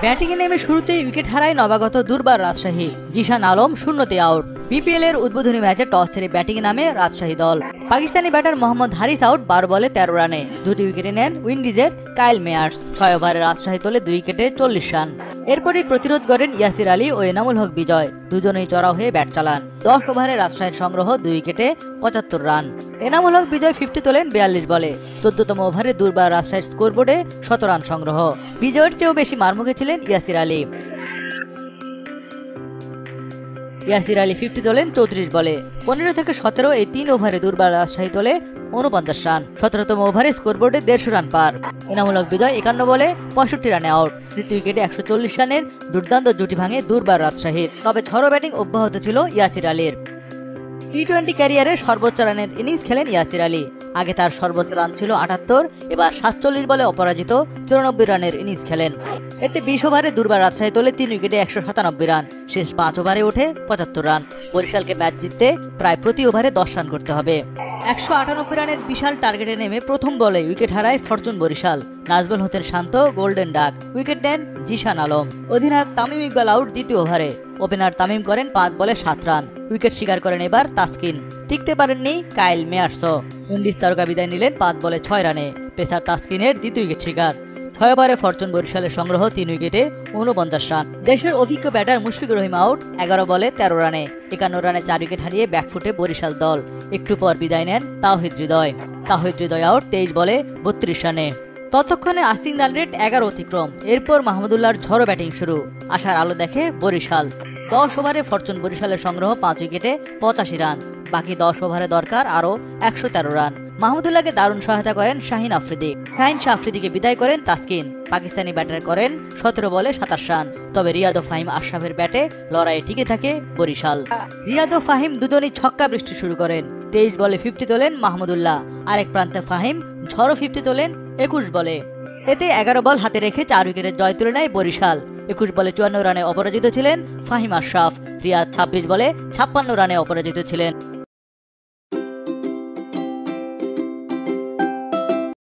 ব্যাটিংয়ে নেমে শুরুতেই উইকেট হারায় নবাগত দুর্বার রাজশাহী। জিশান আলম শূন্যতে আউট। বিপিএল এর উদ্বোধনী ম্যাচে টস ছেড়ে ব্যাটিংয়ে নামে রাজশাহী দল। পাকিস্তানি ব্যাটার মোহাম্মদ হারিস আউট 12 বলে 13 রানে। দুটি উইকেটে নেন উইন্ডিজের কাইল মেয়ার্স। 6 ওভারে রাজশাহী তোলে 2 উইকেটে 40 রান। এরপরই প্রতিরোধ করেন ইয়াসির আলী ও এনামুল হক বিজয়। দুজনেই চড়াও হয়ে ব্যাট চালান। 10 ওভারে রাজশাহীর সংগ্রহ 2 উইকেটে 75 রান। এনামুল হক বিজয় 50 তোলেন 42 বলে। 14তম ওভারে দুর্বার রাজশাহীর স্কোরবোর্ডে 100 রান সংগ্রহ। বিজয়ের চেয়েও বেশি মারমুখে ছিলেন ইয়াসির আলী। 50 তোলেন 34 বলে। 15 থেকে 17 এই 3 ওভারে দুর্বার রাজশাহী তোলে 49 রান। 17তম ওভারে স্কোরবোর্ডে 150 রান পার। এনামুল হক বিজয় 51 বলে 65 রানে আউট। তৃতীয় উইকেটে 140 রানের দুর্দান্ত জুটি ভাঙে দুর্বার রাজশাহীর। তবে ঝড়ো ব্যাটিং অব্যাহত ছিল ইয়াসির আলীর। টি-20 ক্যারিয়ারে সর্বোচ্চ রানের ইনিংস খেলেন ইয়াসির আলী। আগে তার সর্বোচ্চ রান ছিল 78, এবার 47 বলে অপরাজিত 94 রানের ইনিংস খেলেন। এতে 20 ওভারে দুর্বার রাজশাহী তোলে 3 উইকেটে 197 রান। শেষ 5 ওভারে ওঠে 75 রান। বরিশালকে ম্যাচ জিততে প্রায় প্রতি ওভারে 10 রান করতে হবে। 198 রানের বিশাল টার্গেটে নেমে প্রথম বলে উইকেট হারায় ফরচুন বরিশাল। নাজবুল হতেন শান্ত গোল্ডেন ডাক। উইকেট নেন জিশান আলম। অধিনায়ক তামিম ইকবাল আউট দ্বিতীয় ওভারে। ওপেনার তামিম করেন 5 বলে 7 রান। উইকেট শিকার করেন এবার তাসকিন। টিকতে পারেননি কাইল মেয়ার্সও। উইন্ডিজ তারকা বিদায় নিলেন 5 বলে 6 রানে। পেসার তাসকিনের দ্বিতীয় উইকেট শিকার। 6 ওভারে ফরচুন বরিশালের সংগ্রহ 3 উইকেটে 49 রান। দেশের অভিজ্ঞ ব্যাটার মুশফিকুর রহিম আউট 11 বলে 13 রানে। 51 রানে 4 উইকেট হারিয়ে ব্যাকফুটে বরিশাল দল। একটু পর বিদায় নেন তাওহিদ হৃদয় আউট 23 বলে 32 রানে। ততক্ষণে আসিং রান রেট 11 অতিক্রম। এরপর মাহমুদুল্লাহর ঝড়ো ব্যাটিং শুরু। আশার আলো দেখে বরিশাল। 10 ওভারে ফরচুন বরিশালের সংগ্রহ 5 উইকেটে 85 রান। বাকি 10 ওভারে দরকার আরো 113 রান। মাহমুদুল্লাহকে দারুণ সহায়তা করেন শাহিন আফ্রিদিকে বিদায় করেন তাসকিন। পাকিস্তানি ব্যাটার করেন 17 বলে 27 রান। তবে রিয়াদ ও ফাহিম আশরাফের ব্যাটে লড়াইয়ে টিকে থাকে বরিশাল। রিয়াদ ও ফাহিম দুজনই ছক্কা বৃষ্টি শুরু করেন। 23 বলে 50 তোলেন মাহমুদুল্লাহ। আরেক প্রান্তে ফাহিম ঝড়ো 50 তোলেন 21 বলে। এতে 11 বল হাতে রেখে 4 উইকেটের জয় তুলে নেয় বরিশাল। 21 বলে 54 রানে অপরাজিত ছিলেন ফাহিম আশরাফ। রিয়াদ 26 বলে 56 রানে অপরাজিত ছিলেন।